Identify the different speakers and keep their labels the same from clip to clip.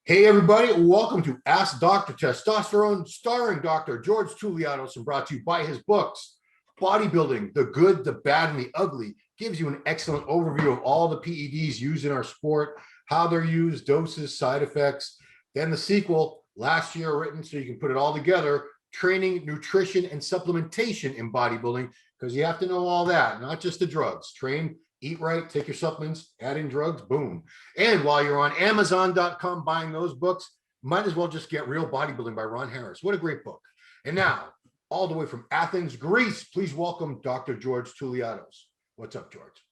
Speaker 1: Hey everybody, welcome to Ask Dr. Testosterone, starring Dr. George Toulianos and brought to you by his books. Bodybuilding, the good, the bad, and the ugly gives you an excellent overview of all the PEDs used in our sport, how they're used, doses, side effects. Then the sequel, last year written so you can put it all together, training, nutrition, and supplementation in bodybuilding, because you have to know all that, not just the drugs. Train, eat right, take your supplements, add in drugs, boom. And while you're on Amazon.com buying those books, might as well just get Real Bodybuilding by Ron Harris. What a great book. And now, all the way from Athens, Greece, please welcome Dr. George Toulianos. What's up, George?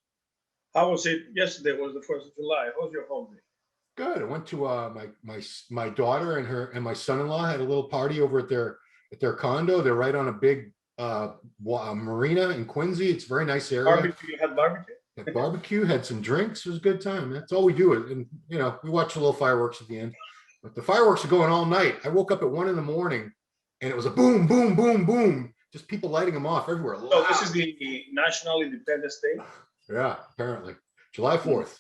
Speaker 2: How was it? Yesterday was the 1st of July. How was your holiday?
Speaker 1: Good. I went to my daughter and my son-in-law had a little party over at their condo. They're right on a big marina in Quincy. It's a very nice area.
Speaker 2: Barbecue, you had barbecue?
Speaker 1: Had barbecue, had some drinks. It was a good time. That's all we do. And we watch a little fireworks at the end, but the fireworks are going all night. I woke up at 1 a.m. and it was a boom, boom, boom, boom. Just people lighting them off everywhere.
Speaker 2: So this is the National Independence Day?
Speaker 1: Yeah, apparently. July 4th.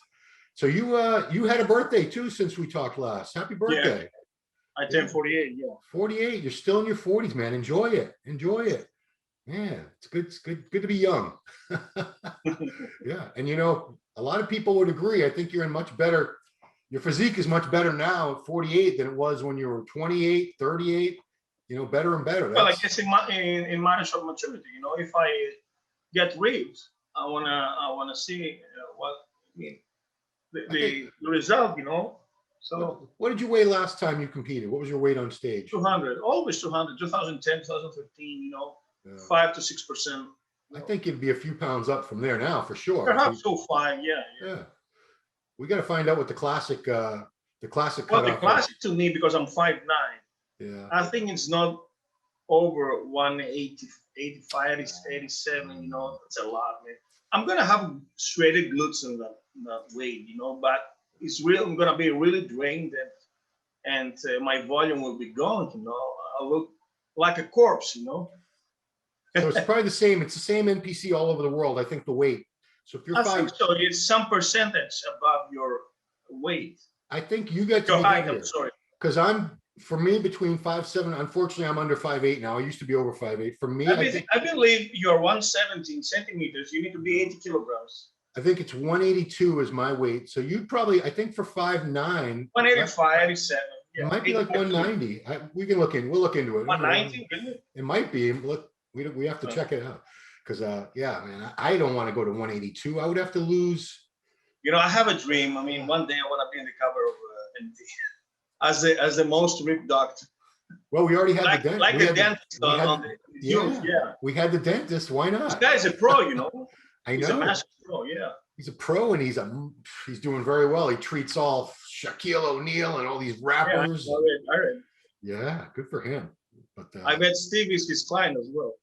Speaker 1: So you had a birthday too since we talked last. Happy birthday.
Speaker 2: Yeah. I turned 48, yeah.
Speaker 1: 48. You're still in your 40s, man. Enjoy it. Enjoy it. Yeah, it's good. It's good to be young. Yeah. And a lot of people would agree. I think you're in much better. Your physique is much better now at 48 than it was when you were 28, 38, better and better.
Speaker 2: Well, I guess in matters of maturity, if I get raped, I wanna see the result, So
Speaker 1: what did you weigh last time you competed? What was your weight on stage?
Speaker 2: 200, always 200, 2010, 2015, 5 to 6%.
Speaker 1: I think it'd be a few pounds up from there now for sure.
Speaker 2: Perhaps so 5, yeah.
Speaker 1: We got to find out what the classic
Speaker 2: Well, the classic to me, because I'm 5'9".
Speaker 1: Yeah.
Speaker 2: I think it's not over 180, 85, 87. That's a lot, man. I'm gonna have shredded glutes in that weight, but it's real. I'm gonna be really drained, and my volume will be gone. I'll look like a corpse.
Speaker 1: So it's probably the same. It's the same NPC all over the world. I think the weight. So if you're
Speaker 2: think so. It's some percentage above your weight.
Speaker 1: I think you get to
Speaker 2: your height. I'm sorry.
Speaker 1: Because for me, between 5'7". Unfortunately, I'm under 5'8" now. I used to be over 5'8". For me,
Speaker 2: I believe you're 117 centimeters. You need to be 80 kilograms.
Speaker 1: I think it's 182 is my weight. So you'd probably, I think for 5'9",
Speaker 2: 185, 87.
Speaker 1: Yeah, it might be like 190. We can look in. We'll look into it.
Speaker 2: 190, isn't it?
Speaker 1: It might be. Look, we have to check it out. Because yeah, man, I don't want to go to 182. I would have to lose.
Speaker 2: I have a dream. I mean, one day I want to be in the cover of NT as the most ripped doctor.
Speaker 1: Well, we already had the dentist.
Speaker 2: Like the dentist on the news. Yeah.
Speaker 1: We had the dentist. Why not?
Speaker 2: This guy's a pro, I know. He's a massive pro, yeah.
Speaker 1: He's a pro, and he's doing very well. He treats all Shaquille O'Neal and all these rappers.
Speaker 2: Yeah, I read.
Speaker 1: Yeah, good for him. But
Speaker 2: I bet Steve is his client as well.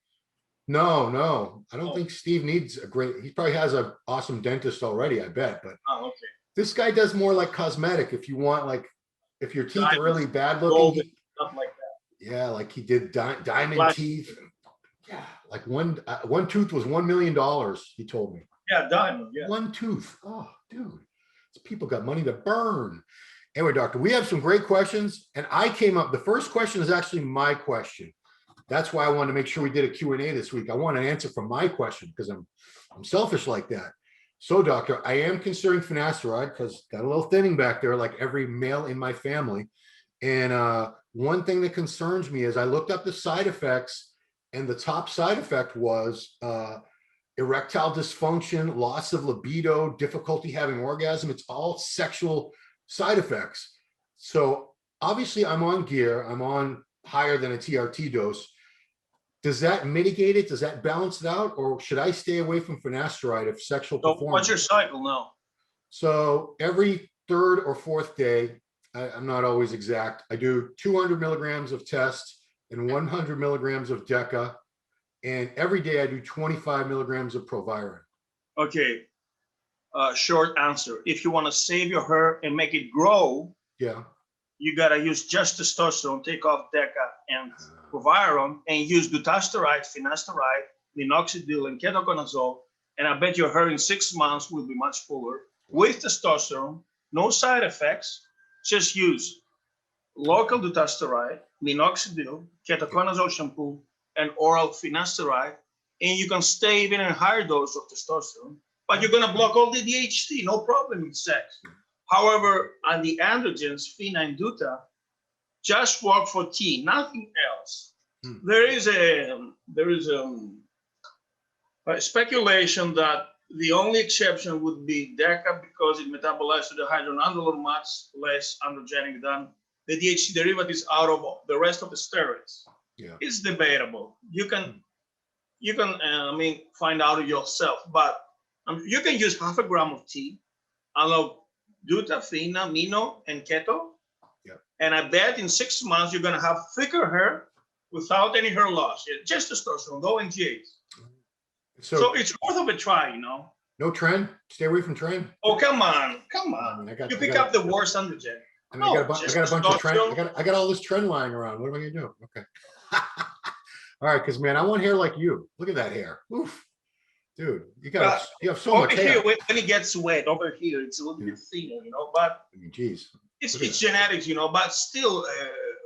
Speaker 1: No, I don't think Steve needs he probably has an awesome dentist already, I bet. But
Speaker 2: okay.
Speaker 1: This guy does more like cosmetic. If you want, if your teeth are really bad looking,
Speaker 2: golden, stuff like that.
Speaker 1: Yeah, like he did diamond teeth. Yeah, like one tooth was $1 million. He told me.
Speaker 2: Yeah, diamond. Yeah.
Speaker 1: One tooth. Oh, dude, people got money to burn. Anyway, doctor, we have some great questions, and I came up. The first question is actually my question. That's why I wanted to make sure we did a Q&A this week. I want an answer from my question because I'm selfish like that. So, doctor, I am considering finasteride because got a little thinning back there, like every male in my family. And one thing that concerns me is I looked up the side effects, and the top side effect was erectile dysfunction, loss of libido, difficulty having orgasm. It's all sexual side effects. So obviously I'm on gear. I'm on higher than a TRT dose. Does that mitigate it? Does that balance it out? Or should I stay away from finasteride if sexual performance?
Speaker 2: What's your cycle now?
Speaker 1: So every third or fourth day, I'm not always exact, I do 200 milligrams of test and 100 milligrams of DECA. And every day I do 25 milligrams of Proviron. Okay.
Speaker 2: Short answer. If you want to save your hair and make it grow, you got to use just testosterone, take off DECA and Proviron, and use dutasteride, finasteride, minoxidil, and ketoconazole. And I bet your hair in 6 months will be much fuller with testosterone, no side effects, just use local dutasteride, minoxidil, ketoconazole shampoo, and oral finasteride, and you can stay even in a higher dose of testosterone, but you're going to block all the DHT, no problem with sex. However, on the androgens, Fina and Duta, just work for T, nothing else. There is a speculation that the only exception would be DECA because it metabolizes to the hydronandrolone much less androgenic than the DHT derivatives out of the rest of the steroids.
Speaker 1: Yeah.
Speaker 2: It's debatable. You can find out yourself, but you can use 0.5 gram of T, allow Duta, Fina, Mino, and Keto.
Speaker 1: Yeah.
Speaker 2: And I bet in 6 months you're gonna have thicker hair without any hair loss. Just testosterone, go and GH. So it's worth of a try, you know.
Speaker 1: No trend? Stay away from trend?
Speaker 2: Oh, come on.
Speaker 1: I mean,
Speaker 2: You pick up the worst androgen.
Speaker 1: I mean, I got a bunch of trend. I got all this trend lying around. What am I gonna do? Okay. All right, because man, I want hair like you. Look at that hair. Oof. Dude, you have so much hair.
Speaker 2: When it gets wet over here, it's a little bit thinner, you know, but
Speaker 1: I mean, geez.
Speaker 2: It's genetics, you know, but still,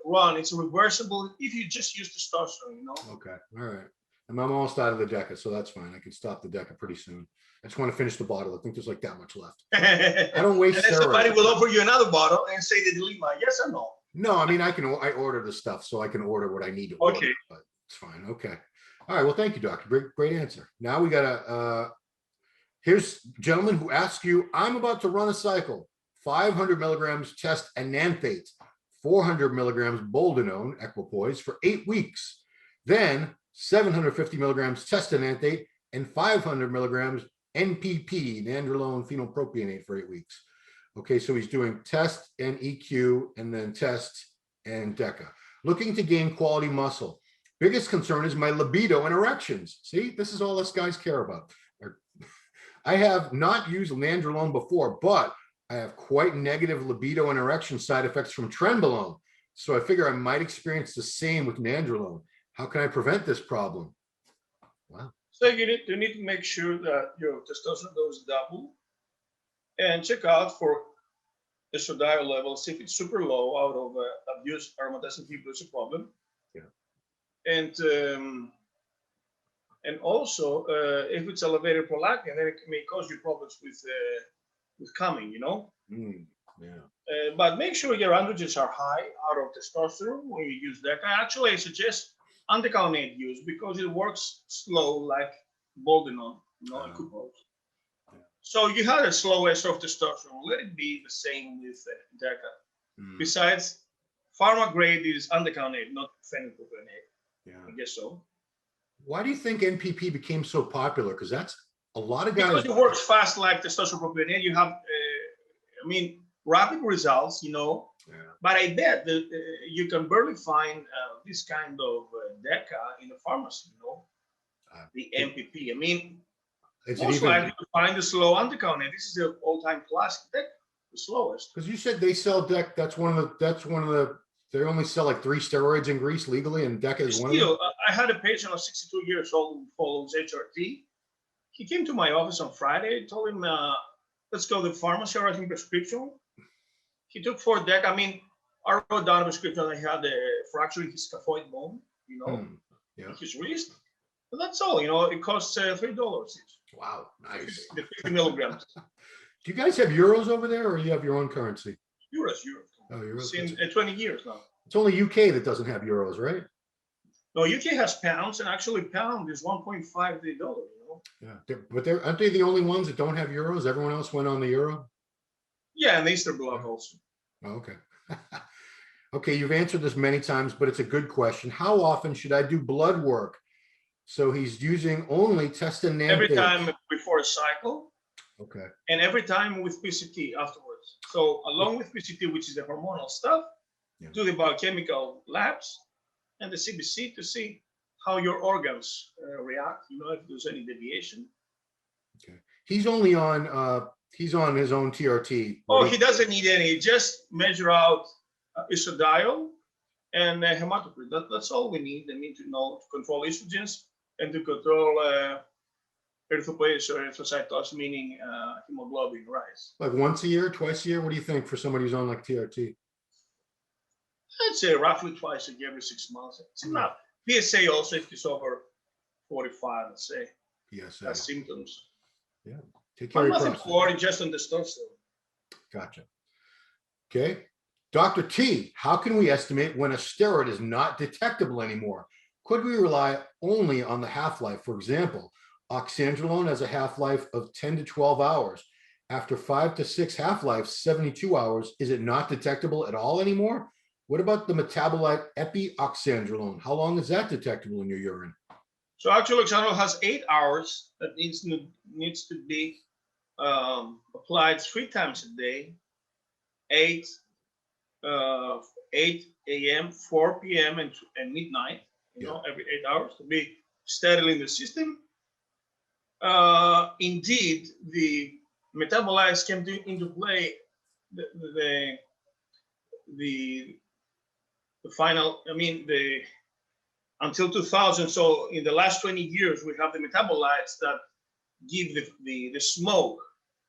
Speaker 2: Ron, it's reversible if you just use testosterone, you know.
Speaker 1: Okay, all right. I'm almost out of the DECA, so that's fine. I can stop the DECA pretty soon. I just want to finish the bottle. I think there's like that much left. I don't waste
Speaker 2: and then
Speaker 1: steroids.
Speaker 2: Somebody will offer you another bottle and say the dilemma, yes or no?
Speaker 1: No, I mean, I order the stuff, so I can order what I need to order.
Speaker 2: Okay.
Speaker 1: But it's fine. Okay. All right. Well, thank you, doctor. Great answer. Now we got here's a gentleman who asks you, I'm about to run a cycle. 500 milligrams test enanthate, 400 milligrams Boldenone equipoise for 8 weeks. Then 750 milligrams test enanthate and 500 milligrams NPP, Nandrolone phenylpropionate for 8 weeks. Okay, so he's doing test and EQ and then test and DECA. Looking to gain quality muscle. Biggest concern is my libido and erections. See, this is all us guys care about. I have not used Nandrolone before, but I have quite negative libido and erection side effects from trenbolone. So I figure I might experience the same with Nandrolone. How can I prevent this problem? Wow.
Speaker 2: So you need to make sure that your testosterone dose double and check out for estradiol levels. If it's super low out of abuse, aromatase inhibitor is a problem.
Speaker 1: Yeah.
Speaker 2: And also if it's elevated prolactin, then it may cause you problems with coming, you know.
Speaker 1: Yeah.
Speaker 2: But make sure your androgens are high out of testosterone when you use DECA. Actually, I suggest anticalinate use because it works slow like Boldenone, you know, So you had a slow ester of testosterone. Let it be the same with DECA. Besides, pharma grade is anticalinate, not phenylpropionate.
Speaker 1: Yeah.
Speaker 2: I guess so.
Speaker 1: Why do you think NPP became so popular? Because that's a lot of guys.
Speaker 2: Because it works fast like testosterone propionate. You have, rapid results, you know.
Speaker 1: Yeah.
Speaker 2: But I bet that you can barely find this kind of DECA in the pharmacy, you know, the NPP. I mean, most likely to find the slow anticalinate. This is the all-time classic DECA, the slowest.
Speaker 1: Because you said they sell DECA. That's one of the. They only sell like 3 steroids in Greece legally, and DECA is one of them.
Speaker 2: I had a patient of 62 years old who follows HRT. He came to my office on Friday. I told him, let's go to the pharmacy, write him prescription. He took 4 DECA. I mean, I wrote down a prescription. I had a fracture in his scaphoid bone, you know, his wrist. But that's all, you know, it costs $3 each.
Speaker 1: Wow, nice.
Speaker 2: The 50 milligrams.
Speaker 1: Do you guys have euros over there, or you have your own currency?
Speaker 2: Euros.
Speaker 1: Oh, euros.
Speaker 2: It's in 20 years now.
Speaker 1: It's only UK that doesn't have euros, right?
Speaker 2: No, UK has pounds, and actually pound is $1.5 you know.
Speaker 1: Yeah, but aren't they the only ones that don't have euros? Everyone else went on the euro.
Speaker 2: Yeah, and Easter block also.
Speaker 1: Oh, okay. Okay, you've answered this many times, but it's a good question. How often should I do blood work? So he's using only test enanthate.
Speaker 2: Every time before a cycle.
Speaker 1: Okay.
Speaker 2: And every time with PCT afterwards. So along with PCT, which is the hormonal stuff, do the biochemical labs and the CBC to see how your organs react, you know, if there's any deviation.
Speaker 1: Okay. He's only on his own TRT.
Speaker 2: Oh, he doesn't need any. Just measure out estradiol and hematocrit. That's all we need. They need to know to control estrogens and to control erythropoiesis or erythrocytosis, meaning hemoglobin rise.
Speaker 1: Like once a year, twice a year? What do you think for somebody who's on like TRT?
Speaker 2: I'd say roughly twice a year, every 6 months. It's enough. PSA also, if it's over 45, let's say,
Speaker 1: Yes.
Speaker 2: has symptoms.
Speaker 1: Yeah. Take care
Speaker 2: But
Speaker 1: of your
Speaker 2: nothing
Speaker 1: prostate.
Speaker 2: for it, just on testosterone.
Speaker 1: Gotcha. Okay. Dr. T, how can we estimate when a steroid is not detectable anymore? Could we rely only on the half-life? For example, oxandrolone has a half-life of 10 to 12 hours. After 5 to 6 half-lives, 72 hours, is it not detectable at all anymore? What about the metabolite epioxandrolone? How long is that detectable in your urine?
Speaker 2: So actually, oxandrolone has 8 hours that needs to be applied 3 times a day, 8 a.m., 4 p.m., and midnight, every 8 hours to be sterile in the system. Indeed, the metabolites came into play the final, until 2000. So in the last 20 years, we have the metabolites that give the smoke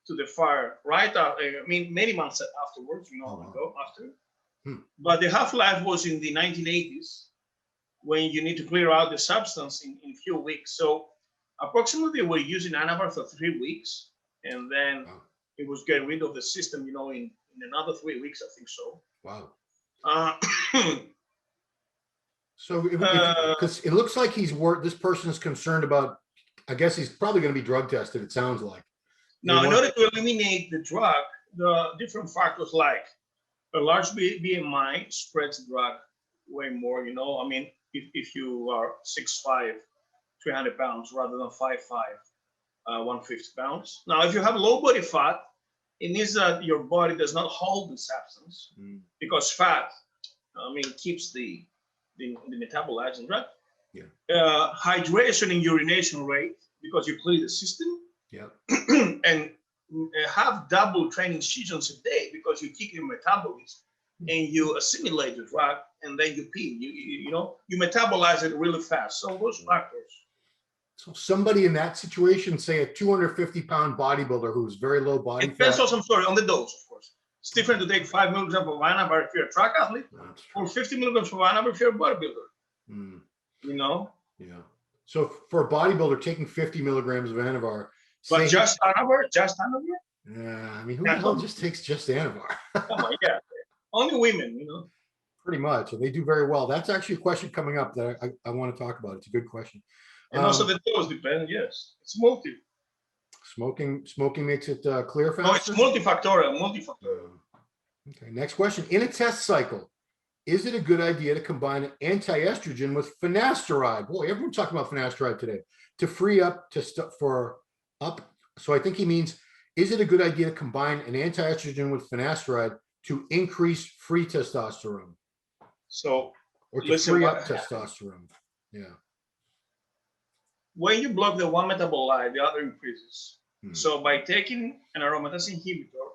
Speaker 2: to the fire right out. Many months afterwards, after. But the half-life was in the 1980s, when you need to clear out the substance in a few weeks. So approximately we're using Anavar for 3 weeks, and then it was get rid of the system, in another 3 weeks, I think so.
Speaker 1: Wow.
Speaker 2: Uh,
Speaker 1: So because it looks like this person is concerned about, I guess he's probably going to be drug tested, it sounds like.
Speaker 2: Now, in order to eliminate the drug, the different factors like a large BMI spreads the drug way more, if you are 6'5", 300 pounds rather than 5'5", 150 pounds. Now, if you have low body fat, it means that your body does not hold the substance because fat, keeps the metabolites and drug.
Speaker 1: Yeah.
Speaker 2: Hydration and urination rate, because you clear the system.
Speaker 1: Yeah.
Speaker 2: And have double training sessions a day, because you kick your metabolism and you assimilate the drug, and then you pee. You metabolize it really fast. So those factors.
Speaker 1: So somebody in that situation, say a 250-pound bodybuilder who's very low body fat.
Speaker 2: It depends also, on the dose, of course. It's different to take 5 milligrams of Anavar if you're a track athlete, or 50 milligrams of Anavar if you're a bodybuilder.
Speaker 1: Yeah. So for a bodybuilder, taking 50 milligrams of Anavar.
Speaker 2: But just Anavar?
Speaker 1: Yeah, who the hell just takes just Anavar?
Speaker 2: Yeah, only women,
Speaker 1: Pretty much, and they do very well. That's actually a question coming up that I want to talk about. It's a good question.
Speaker 2: And also the dose depends. Yes, it's multi.
Speaker 1: Smoking makes it clear faster?
Speaker 2: No, it's multifactorial.
Speaker 1: Okay, next question. In a test cycle, is it a good idea to combine anti-estrogen with finasteride? Boy, everyone's talking about finasteride today. To free up so I think he means, is it a good idea to combine an anti-estrogen with finasteride to increase free testosterone?
Speaker 2: So,
Speaker 1: or to free up testosterone? Yeah.
Speaker 2: When you block the one metabolite, the other increases. So by taking an aromatase inhibitor,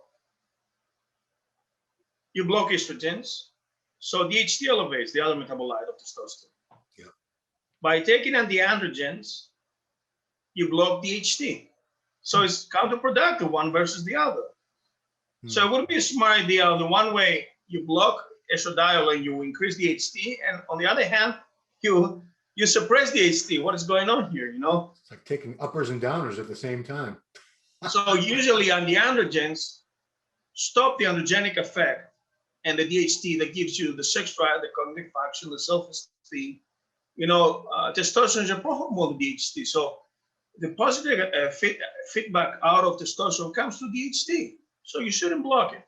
Speaker 2: you block estrogens. So DHT elevates the other metabolite of testosterone.
Speaker 1: Yeah.
Speaker 2: By taking anti-androgens, you block DHT. So it's counterproductive, one versus the other. So it would be a smart idea. On the one way, you block estradiol and you increase DHT, and on the other hand, you suppress DHT. What is going on here?
Speaker 1: It's like taking uppers and downers at the same time.
Speaker 2: So usually on the androgens, stop the androgenic effect, and the DHT that gives you the sex drive, the cognitive function, the self-esteem. Testosterone is a pro-hormone, the DHT. So the positive feedback out of testosterone comes to DHT. So you shouldn't block it.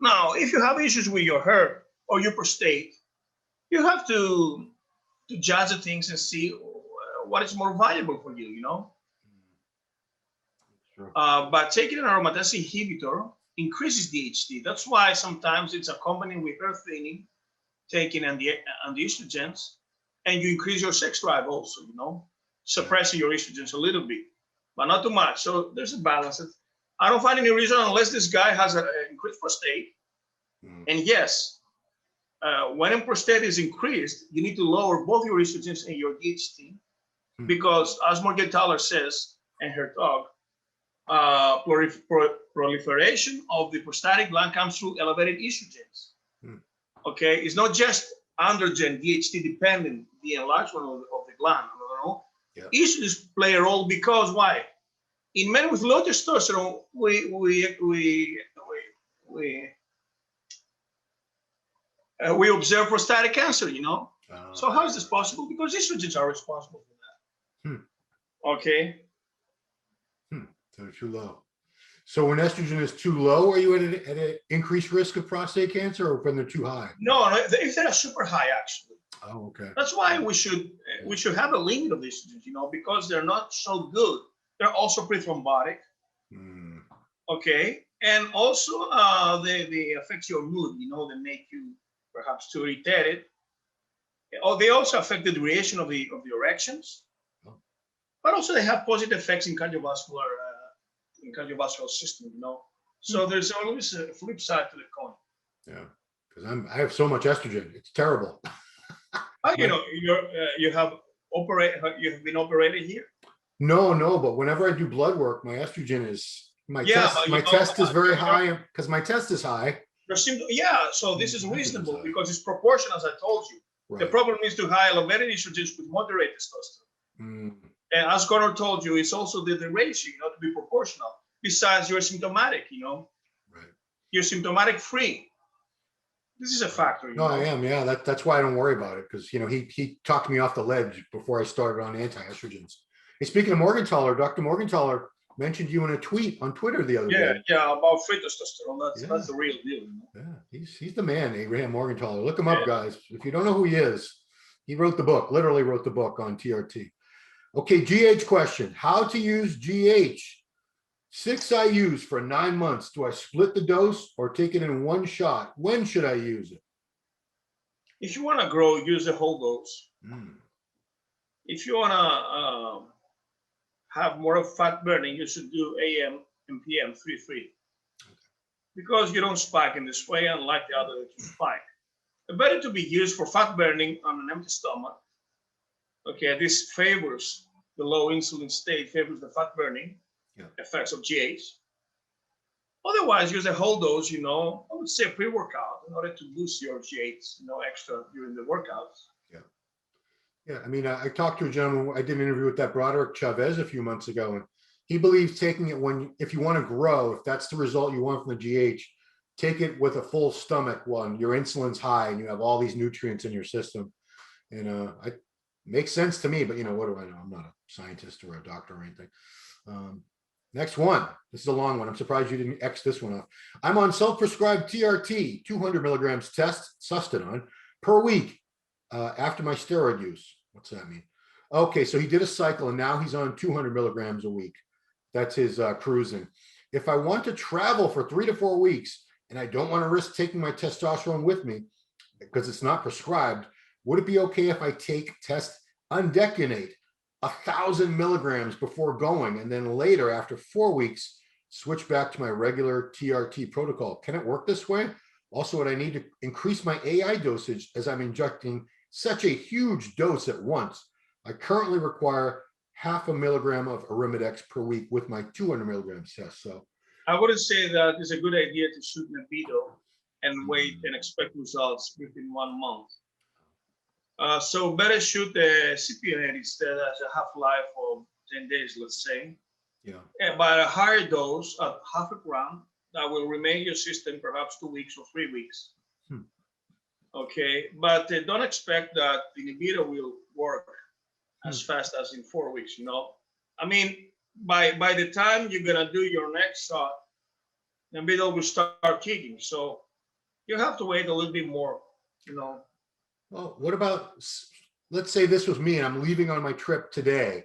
Speaker 2: Now, if you have issues with your hair or your prostate, you have to judge the things and see what is more valuable for you,
Speaker 1: Sure.
Speaker 2: But taking an aromatase inhibitor increases DHT. That's why sometimes it's accompanied with hair thinning, taking on the estrogens, and you increase your sex drive also, suppressing your estrogens a little bit, but not too much. So there's a balance. I don't find any reason, unless this guy has an increased prostate. And yes, when a prostate is increased, you need to lower both your estrogens and your DHT, because as Morgenthaler says in her talk, proliferation of the prostatic gland comes through elevated estrogens. Okay, it's not just androgen, DHT dependent, the enlargement of the gland. No.
Speaker 1: Yeah.
Speaker 2: Estrogens play a role because why? In men with low testosterone, we observe prostatic cancer. So how is this possible? Because estrogens are responsible for that. Okay.
Speaker 1: So they're too low. So when estrogen is too low, are you at an increased risk of prostate cancer, or when they're too high?
Speaker 2: No, if they're super high, actually.
Speaker 1: Oh, okay.
Speaker 2: That's why we should have a limit of estrogens, because they're not so good. They're also pre-thrombotic. Okay, and also they affect your mood. They make you perhaps too irritated. Oh, they also affect the duration of the erections, but also they have positive effects in cardiovascular system. So there's always a flip side to the coin.
Speaker 1: Yeah, because I have so much estrogen, it's terrible.
Speaker 2: You have been operated here.
Speaker 1: No, but whenever I do blood work, my estrogen is my test is very high because my test is high.
Speaker 2: So this is reasonable because it's proportional, as I told you. Right. The problem is to high elevated estrogens with moderate testosterone. And as Connor told you, it's also the ratio, to be proportional. Besides, you're symptomatic, Right. You're symptomatic free. This is a factor.
Speaker 1: No, I am. Yeah, that's why I don't worry about it, because he talked me off the ledge before I started on anti-estrogens. Hey, speaking of Morgenthaler, Dr. Morgenthaler mentioned you in a tweet on Twitter the other day.
Speaker 2: Yeah, about free testosterone. That's the real deal.
Speaker 1: Yeah, he's the man, Abraham Morgenthaler. Look him up, guys. If you don't know who he is, he wrote the book. Literally wrote the book on TRT. Okay, GH question: how to use GH? 6 IUs for 9 months. Do I split the dose or take it in one shot? When should I use it?
Speaker 2: If you want to grow, use the whole dose. If you want to have more of fat burning, you should do AM and PM 3-3. Because you don't spike in this way, unlike the other that you spike. It's better to be used for fat burning on an empty stomach. Okay, this favors the low insulin state, favors the fat burning effects of GH. Otherwise, use a whole dose, I would say pre-workout in order to boost your GH, extra during the workouts.
Speaker 1: Yeah. I mean, I talked to a gentleman, I did an interview with that Broderick Chavez a few months ago, and he believes taking it if you want to grow, if that's the result you want from the GH, take it with a full stomach one. Your insulin's high and you have all these nutrients in your system. And it makes sense to me, but what do I know? I'm not a scientist or a doctor or anything. Next one. This is a long one. I'm surprised you didn't X this one off. I'm on self-prescribed TRT, 200 milligrams test Sustanon per week after my steroid use. What's that mean? Okay, so he did a cycle and now he's on 200 milligrams a week. That's his cruising. If I want to travel for 3 to 4 weeks and I don't want to risk taking my testosterone with me because it's not prescribed, would it be okay if I take test undeconate 1,000 milligrams before going, and then later after 4 weeks, switch back to my regular TRT protocol? Can it work this way? Also, would I need to increase my AI dosage as I'm injecting such a huge dose at once? I currently require 0.5 milligram of Arimidex per week with my 200 milligrams test. So
Speaker 2: I wouldn't say that it's a good idea to shoot libido and wait and expect results within 1 month. So better shoot the cypionate instead as a half-life of 10 days, let's say. And by a higher dose of 0.5 gram, that will remain in your system perhaps 2 weeks or 3 weeks. Okay, but don't expect that the libido will work as fast as in 4 weeks. I mean, by the time you're gonna do your next shot, the libido will start kicking. So you have to wait a little bit more.
Speaker 1: Well, what about, let's say this was me and I'm leaving on my trip today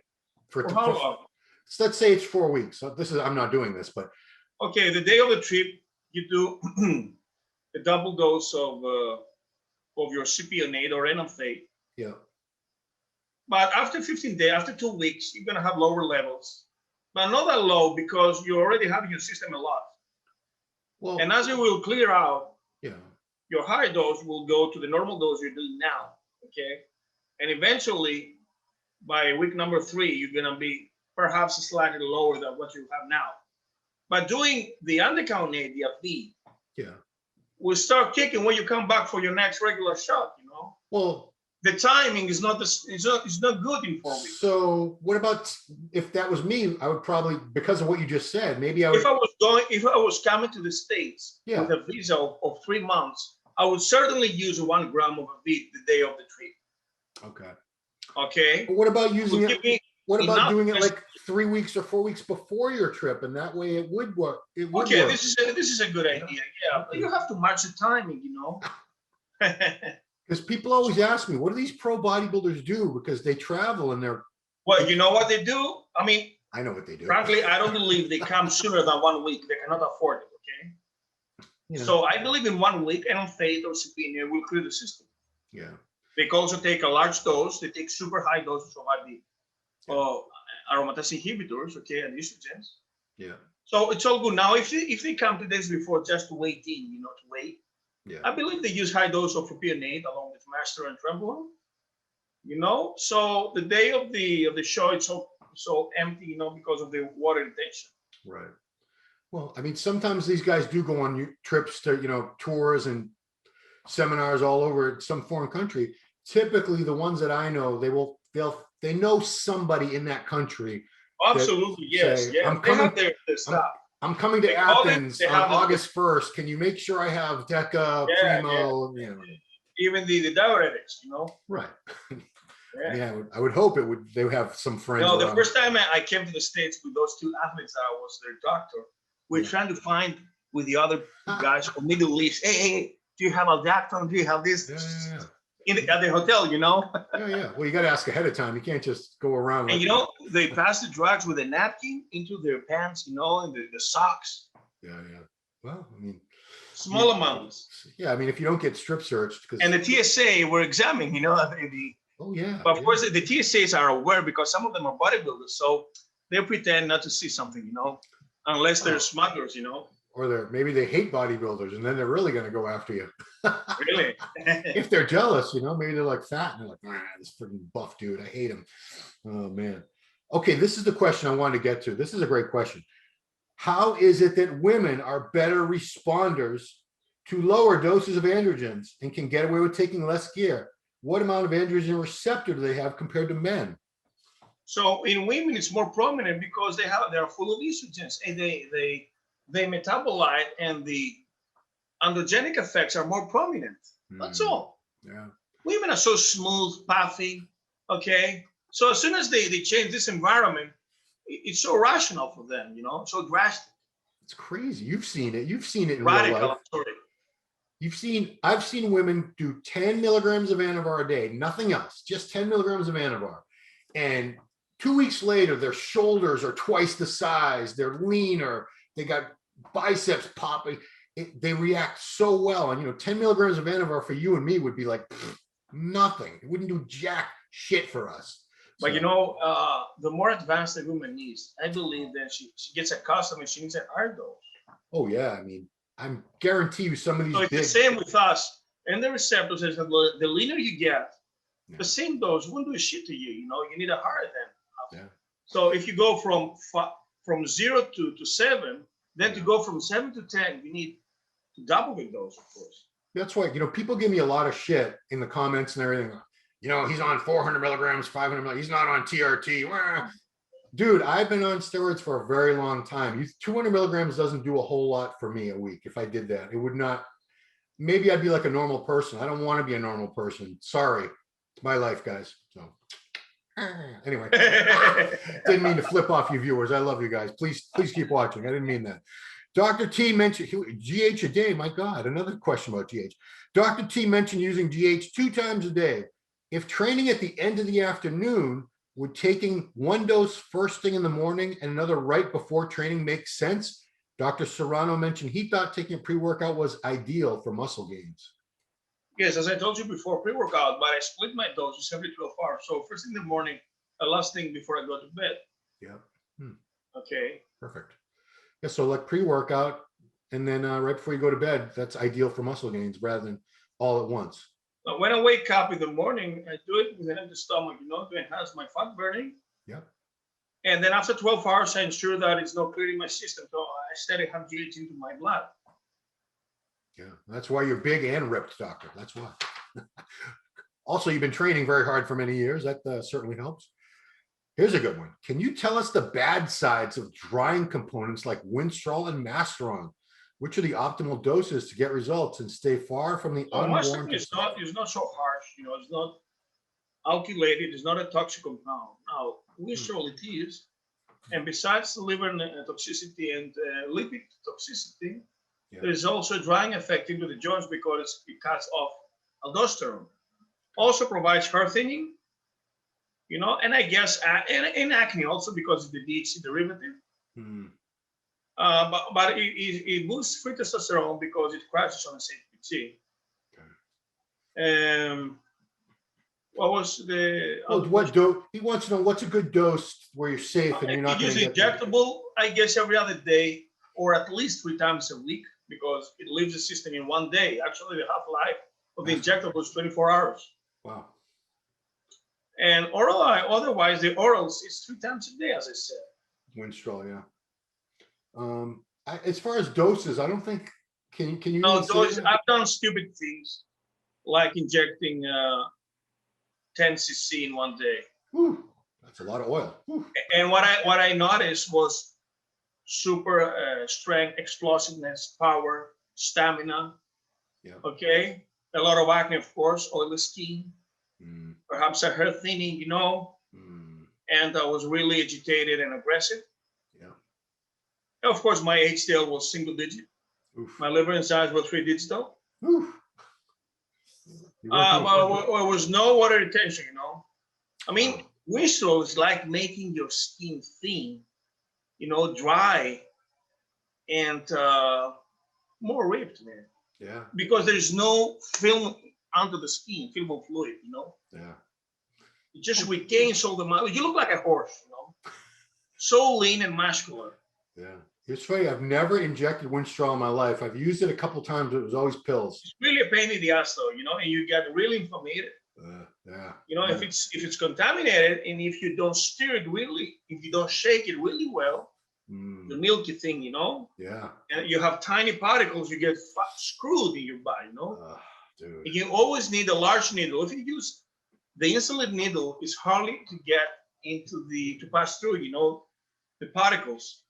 Speaker 2: how long?
Speaker 1: Let's say it's 4 weeks. So I'm not doing this, but.
Speaker 2: Okay, the day of the trip, you do a double dose of your cypionate or enanthate.
Speaker 1: Yeah.
Speaker 2: But after 15 days, after 2 weeks, you're gonna have lower levels, but not that low because you already have in your system a lot. Well, and as it will clear out, your higher dose will go to the normal dose you're doing now, okay? And eventually, by week number 3, you're gonna be perhaps slightly lower than what you have now. But doing the undecounate, the FD, will start kicking when you come back for your next regular shot.
Speaker 1: Well,
Speaker 2: The timing is not it's not good in 4 weeks.
Speaker 1: so what about if that was me? I would probably, because of what you just said, maybe I would.
Speaker 2: If I was coming to the States with a visa of 3 months, I would certainly use 1 gram of a vid the day of the trip.
Speaker 1: Okay.
Speaker 2: Okay.
Speaker 1: But what about using it? What about doing it
Speaker 2: enough-
Speaker 1: like 3 weeks or 4 weeks before your trip, and that way it would work. It would
Speaker 2: Okay,
Speaker 1: work.
Speaker 2: this is a good idea. Yeah, but you have to match the timing,
Speaker 1: Because people always ask me, what do these pro bodybuilders do? Because they travel and they're.
Speaker 2: Well, you know what they do? I mean,
Speaker 1: I know what they do.
Speaker 2: frankly, I don't believe they come sooner than 1 week. They cannot afford it. Okay.
Speaker 1: You know.
Speaker 2: So I believe in 1 week, enanthate or superior will clear the system.
Speaker 1: Yeah.
Speaker 2: They can also take a large dose. They take super high doses of IV, aromatase inhibitors, okay, and estrogens.
Speaker 1: Yeah.
Speaker 2: So it's all good. Now, if they come 2 days before just to wait in, to wait,
Speaker 1: Yeah.
Speaker 2: I believe they use high dose of propionate along with Master and Trenbolone. So the day of the show, it's so empty, because of the water retention.
Speaker 1: Right. Well, I mean, sometimes these guys do go on trips to, tours and seminars all over some foreign country. Typically, the ones that I know, they know somebody in that country.
Speaker 2: Absolutely, yes,
Speaker 1: say,
Speaker 2: yeah. They have their stuff.
Speaker 1: I'm coming to Athens on August 1st. Can you make sure I have Deca, Primo?
Speaker 2: Yeah. Even the diuretics,
Speaker 1: Right.
Speaker 2: Yeah.
Speaker 1: Yeah, I would hope they would have some friends.
Speaker 2: No, the first time I came to the States with those 2 athletes, I was their doctor. We're trying to find with the other guys from Middle East. Hey, do you have a doctor? Do you have this?
Speaker 1: Yeah.
Speaker 2: At the hotel,
Speaker 1: Yeah. Well, you got to ask ahead of time. You can't just go around.
Speaker 2: And they pass the drugs with a napkin into their pants, and the socks.
Speaker 1: Yeah. Well, I mean,
Speaker 2: small amounts.
Speaker 1: Yeah, I mean, if you don't get strip searched,
Speaker 2: and the TSA were examining,
Speaker 1: Oh yeah.
Speaker 2: But of course, the TSAs are aware because some of them are bodybuilders, so they pretend not to see something, unless they're smugglers,
Speaker 1: Or maybe they hate bodybuilders, and then they're really going to go after you.
Speaker 2: Really?
Speaker 1: If they're jealous, maybe they're like fat and they're like, this freaking buff dude, I hate him. Oh man. Okay, this is the question I wanted to get to. This is a great question. How is it that women are better responders to lower doses of androgens and can get away with taking less gear? What amount of androgen receptor do they have compared to men?
Speaker 2: So in women, it's more prominent because they're full of estrogens and they metabolize, and the androgenic effects are more prominent. That's all.
Speaker 1: Yeah.
Speaker 2: Women are so smooth, puffy. Okay. So as soon as they change this environment, it's so rational for them, so drastic.
Speaker 1: It's crazy. You've seen it. You've seen it in
Speaker 2: radical,
Speaker 1: real life. I've seen women do 10 milligrams of Anavar a day, nothing else, just 10 milligrams of Anavar. And 2 weeks later, their shoulders are twice the size. They're leaner. They got biceps popping. They react so well. And, 10 milligrams of Anavar for you and me would be like nothing. It wouldn't do jack shit for us.
Speaker 2: But, the more advanced the woman is, I believe that she gets accustomed and she needs a higher dose.
Speaker 1: Oh, yeah. I mean, I'm guarantee you some of these.
Speaker 2: So it's the same with us. And the receptors is the leaner you get, the same dose won't do shit to you. You need a higher than.
Speaker 1: Yeah.
Speaker 2: So if you go from 0 to 7, then to go from 7 to 10, you need to double the dose, of course.
Speaker 1: That's why, people give me a lot of shit in the comments and everything. He's on 400 milligrams, 500 milligrams. He's not on TRT. Dude, I've been on steroids for a very long time. 200 milligrams doesn't do a whole lot for me a week. If I did that, it would not. Maybe I'd be like a normal person. I don't want to be a normal person. Sorry. It's my life, guys. So anyway, didn't mean to flip off you viewers. I love you guys. Please keep watching. I didn't mean that. Dr. T mentioned GH a day. My God, another question about GH. Dr. T mentioned using GH 2 times a day. If training at the end of the afternoon, would taking 1 dose first thing in the morning and another right before training make sense? Dr. Serrano mentioned he thought taking a pre-workout was ideal for muscle gains.
Speaker 2: Yes, as I told you before, pre-workout, but I split my doses every 12 hours. So first thing in the morning, the last thing before I go to bed.
Speaker 1: Yeah.
Speaker 2: Okay.
Speaker 1: Perfect. Yeah, so like pre-workout and then right before you go to bed, that's ideal for muscle gains rather than all at once.
Speaker 2: When I wake up in the morning, I do it with an empty stomach, to enhance my fat burning.
Speaker 1: Yeah.
Speaker 2: And then after 12 hours, I ensure that it's not clearing my system. So I steadily have GH into my blood.
Speaker 1: Yeah, that's why you're big and ripped, doctor. That's why. Also, you've been training very hard for many years. That certainly helps. Here's a good one. Can you tell us the bad sides of drying components like Winstrol and Masteron? Which are the optimal doses to get results and stay far from the
Speaker 2: So Muscular
Speaker 1: unwarranted?
Speaker 2: is not so harsh, you know, it's not alkylated, it's not a toxic compound. Now, Winstrol it is, and besides the liver toxicity and lipid toxicity,
Speaker 1: Yeah.
Speaker 2: there is also a drying effect into the joints because it cuts off aldosterone. Also provides hair thinning, you know, and I guess in acne also because of the DHC derivative.
Speaker 1: Hmm.
Speaker 2: But it boosts free testosterone because it crashes on the CPT. What was the?
Speaker 1: Well, what dose? He wants to know what's a good dose where you're safe and you're not going
Speaker 2: use
Speaker 1: to get
Speaker 2: injectable, I guess, every other day or at least 3 times a week because it leaves the system in 1 day. Actually, the half-life of the injectable is 24 hours.
Speaker 1: Wow.
Speaker 2: And oral, otherwise, the orals is 3 times a day, as I said.
Speaker 1: Winstrol, yeah. As far as doses, I don't think can you
Speaker 2: No,
Speaker 1: even say that?
Speaker 2: I've done stupid things like injecting 10 cc in 1 day.
Speaker 1: Whew, that's a lot of oil. Whew.
Speaker 2: And what I noticed was super strength, explosiveness, power, stamina.
Speaker 1: Yeah.
Speaker 2: Okay, a lot of acne, of course, oily skin,
Speaker 1: Mm,
Speaker 2: perhaps a hair thinning, you know, and I was really agitated and aggressive.
Speaker 1: yeah.
Speaker 2: And of course, my HDL was single digit.
Speaker 1: Oof.
Speaker 2: My liver enzymes were 3 digital.
Speaker 1: Oof. You
Speaker 2: But
Speaker 1: weren't doing
Speaker 2: there was no water retention, you know. I mean,
Speaker 1: Wow.
Speaker 2: Winstrol is like making your skin thin, you know, dry and more ripped, man.
Speaker 1: Yeah.
Speaker 2: Because there's no film under the skin, film of fluid, you know.
Speaker 1: Yeah.
Speaker 2: It just retains all the muscle. You look like a horse, you know. So lean and muscular.
Speaker 1: Yeah. It's funny. I've never injected Winstrol in my life. I've used it a couple times, but it was always pills.
Speaker 2: It's really a pain in the ass, though, you know, and you get really inflamed.
Speaker 1: Yeah.
Speaker 2: You know, if it's contaminated and if you don't stir it really, if you don't shake it really well, the milky thing, you know,
Speaker 1: Yeah.
Speaker 2: and you have tiny particles, you get screwed in your body, you know.
Speaker 1: Dude.
Speaker 2: You always need a large needle. If you use the insulin needle, is hardly to get into to pass through, you know, the particles.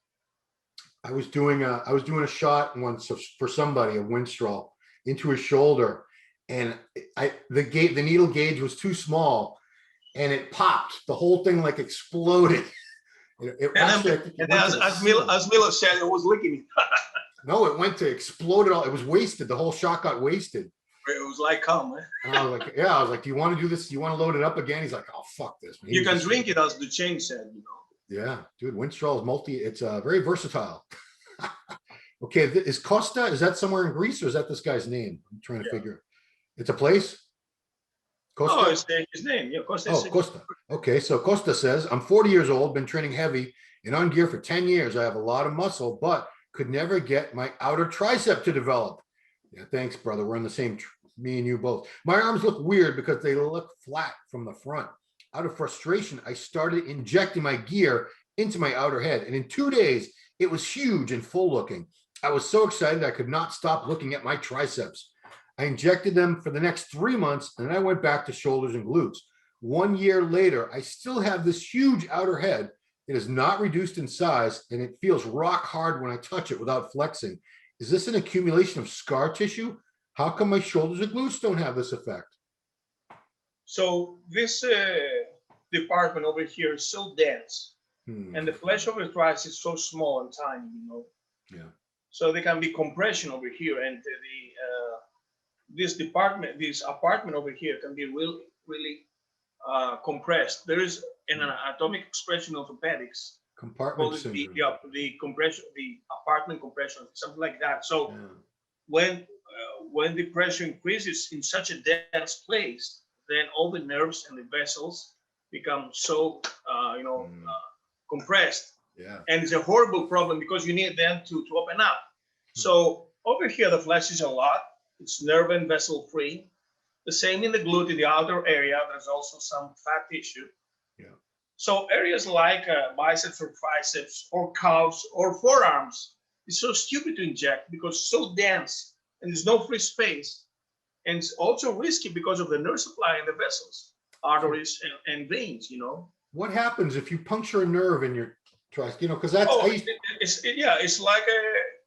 Speaker 1: I was doing a shot once for somebody of Winstrol into his shoulder, and the needle gauge was too small, and it popped. The whole thing like exploded.
Speaker 2: As Miller said, it was licking me.
Speaker 1: No, it went to explode it all. It was wasted. The whole shot got wasted.
Speaker 2: It was like, come, man.
Speaker 1: And I was like, yeah, I was like, do you want to do this? Do you want to load it up again? He's like, oh, fuck this, man.
Speaker 2: You can drink it, as the chain said, you know.
Speaker 1: Yeah, dude, Winstrol is it's very versatile. Okay, is Costa, is that somewhere in Greece or is that this guy's name? I'm trying to figure. It's a place? Costa?
Speaker 2: Oh, it's his name. Yeah, Costa.
Speaker 1: Oh, Costa. Okay, so Costa says, I'm 40 years old, been training heavy and on gear for 10 years. I have a lot of muscle, but could never get my outer tricep to develop. Yeah, thanks, brother. We're on the same, me and you both. My arms look weird because they look flat from the front. Out of frustration, I started injecting my gear into my outer head. And in 2 days, it was huge and full looking. I was so excited I could not stop looking at my triceps. I injected them for the next 3 months, and then I went back to shoulders and glutes. 1 year later, I still have this huge outer head. It is not reduced in size, and it feels rock hard when I touch it without flexing. Is this an accumulation of scar tissue? How come my shoulders and glutes don't have this effect?
Speaker 2: So this department over here is so dense, and the flesh over the triceps is so small and tiny, you know.
Speaker 1: Yeah.
Speaker 2: So there can be compression over here, and this apartment over here can be really, really compressed. There is an atomic expression of orthopedics.
Speaker 1: Compartment syndrome.
Speaker 2: The compression, the apartment compression, something like that. So when the pressure increases in such a dense place, then all the nerves and the vessels become so compressed.
Speaker 1: Yeah.
Speaker 2: And it's a horrible problem because you need them to open up. So over here, the flesh is a lot. It's nerve and vessel free. The same in the glute, in the outer area. There's also some fat tissue.
Speaker 1: Yeah.
Speaker 2: So areas like biceps or triceps or calves or forearms, it's so stupid to inject because it's so dense. and there's no free space. And it's also risky because of the nerve supply in the vessels, arteries and veins, you know.
Speaker 1: What happens if you puncture a nerve in your trust? You know, because that's,
Speaker 2: Oh, yeah, it's like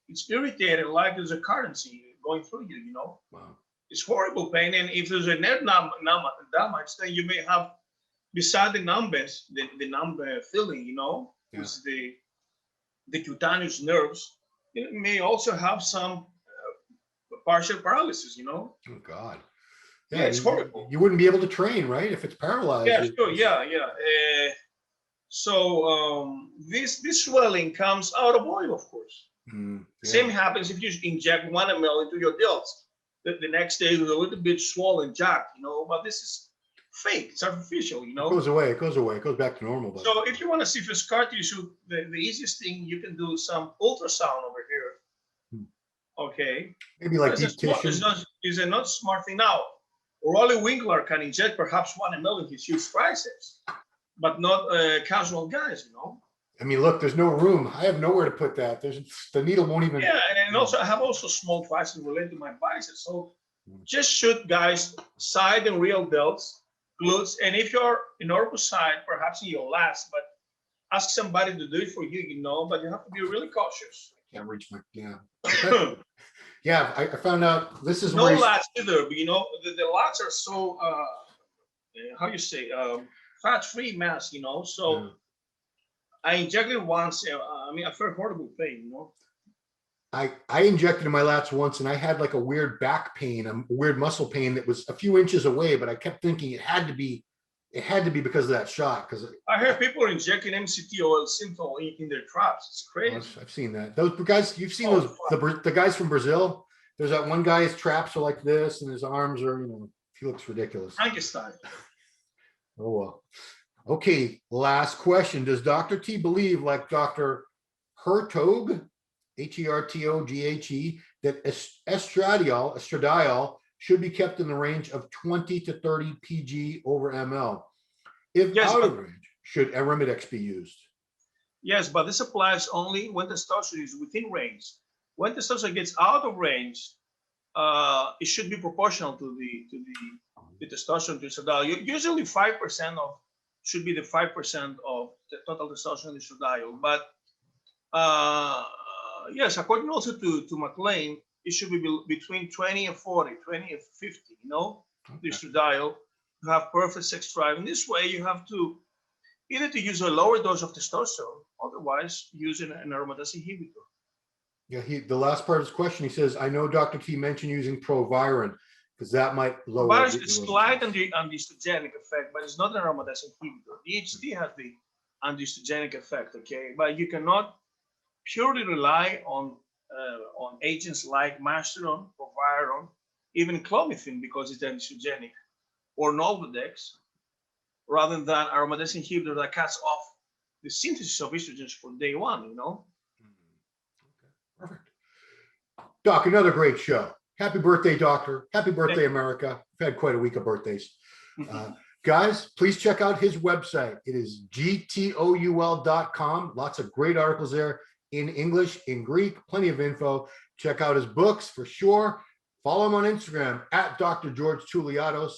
Speaker 2: it's irritated, like there's a currency going through you, you know.
Speaker 1: wow.
Speaker 2: It's horrible pain. And if there's a nerve damage, then you may have, beside the numbness, the numb feeling, you know,
Speaker 1: Yeah.
Speaker 2: which is the cutaneous nerves, it may also have some partial paralysis, you know.
Speaker 1: Oh God.
Speaker 2: Yeah, it's horrible.
Speaker 1: You wouldn't be able to train, right? If it's paralyzed.
Speaker 2: Yeah, sure. Yeah. So this swelling comes out of oil, of course.
Speaker 1: Yeah.
Speaker 2: Same happens if you inject 1 ml into your delts. The next day it's a little bit swollen, jacked, you know. But this is fake. It's artificial, you know.
Speaker 1: It goes away. It goes away. It goes back to normal. But
Speaker 2: So if you want to see for scar tissue, the easiest thing you can do some ultrasound over here. Okay.
Speaker 1: maybe like
Speaker 2: But
Speaker 1: deep tissue.
Speaker 2: It's a not smart thing now. Rolly Winkler can inject perhaps 1 ml in his huge triceps, but not casual guys, you know.
Speaker 1: I mean, look, there's no room. I have nowhere to put that. The needle won't even.
Speaker 2: Yeah, and also I have also small triceps related to my biceps. So just shoot guys side and real delts, glutes, and if you're in ortho side, perhaps in your last, but ask somebody to do it for you, you know. But you have to be really cautious.
Speaker 1: Can't reach my. Yeah. Yeah. I found out this is
Speaker 2: No
Speaker 1: where
Speaker 2: lats either, but you know the lats are so how you say fat-free mass, you know. So.
Speaker 1: Yeah.
Speaker 2: I injected once. I mean, a very horrible pain, you know.
Speaker 1: I injected in my lats once, and I had like a weird back pain, a weird muscle pain that was a few inches away, but I kept thinking it had to be because of that shot. Because
Speaker 2: I heard people are injecting MCT oil synthol in their traps. It's crazy.
Speaker 1: I've seen that. Those guys, you've seen those the guys from Brazil. There's that one guy, his traps are like this, and his arms are, you know, he looks ridiculous.
Speaker 2: Frankenstein.
Speaker 1: Oh well. Okay, last question. Does Dr. T believe, like Dr. Hertog, Hertoghe, that estradiol should be kept in the range of 20 to 30 pg over ml? If
Speaker 2: Yes,
Speaker 1: out of range, should Arimidex be used?
Speaker 2: Yes, but this applies only when testosterone is within range. When testosterone gets out of range, it should be proportional to the testosterone to estradiol. Usually 5% should be the 5% of the total testosterone estradiol. But yes, according also to McLean, it should be between 20 and 40, 20 and 50, you know, the estradiol to have perfect sex drive. In this way, you have to either to use a lower dose of testosterone, otherwise using an aromatase inhibitor.
Speaker 1: Yeah, the last part of his question, he says, I know Dr. T mentioned using Proviron, because that might lower.
Speaker 2: But it's slight on the estrogenic effect, but it's not an aromatase inhibitor. DHT has the estrogenic effect, okay? But you cannot purely rely on agents like Masteron, Proviron, even Clomiphene, because it's estrogenic, or Nolvadex, rather than aromatase inhibitor that cuts off the synthesis of estrogens from day one, you know?
Speaker 1: Okay, perfect. Doc, another great show. Happy birthday, doctor. Happy birthday, America. We've had quite a week of birthdays. Guys, please check out his website. It is gtoul.com. Lots of great articles there in English, in Greek, plenty of info. Check out his books for sure. Follow him on Instagram at Dr. George Touliatos.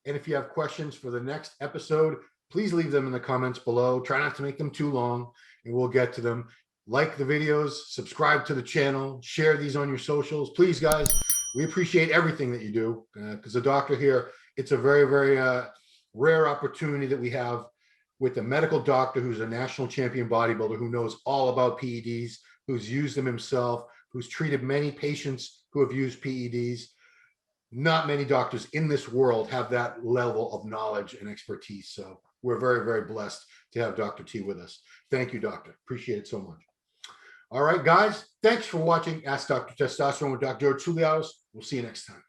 Speaker 1: And if you have questions for the next episode, please leave them in the comments below. Try not to make them too long, and we'll get to them. Like the videos, subscribe to the channel, share these on your socials. Please, guys, we appreciate everything that you do, because the doctor here, it's a very, very rare opportunity that we have with a medical doctor who's a national champion bodybuilder, who knows all about PEDs, who's used them himself, who's treated many patients who have used PEDs. Not many doctors in this world have that level of knowledge and expertise. So we're very, very blessed to have Dr. T with us. Thank you, doctor. Appreciate it so much. All right, guys, thanks for watching Ask Dr. Testosterone with Dr. George Touliatos. We'll see you next time.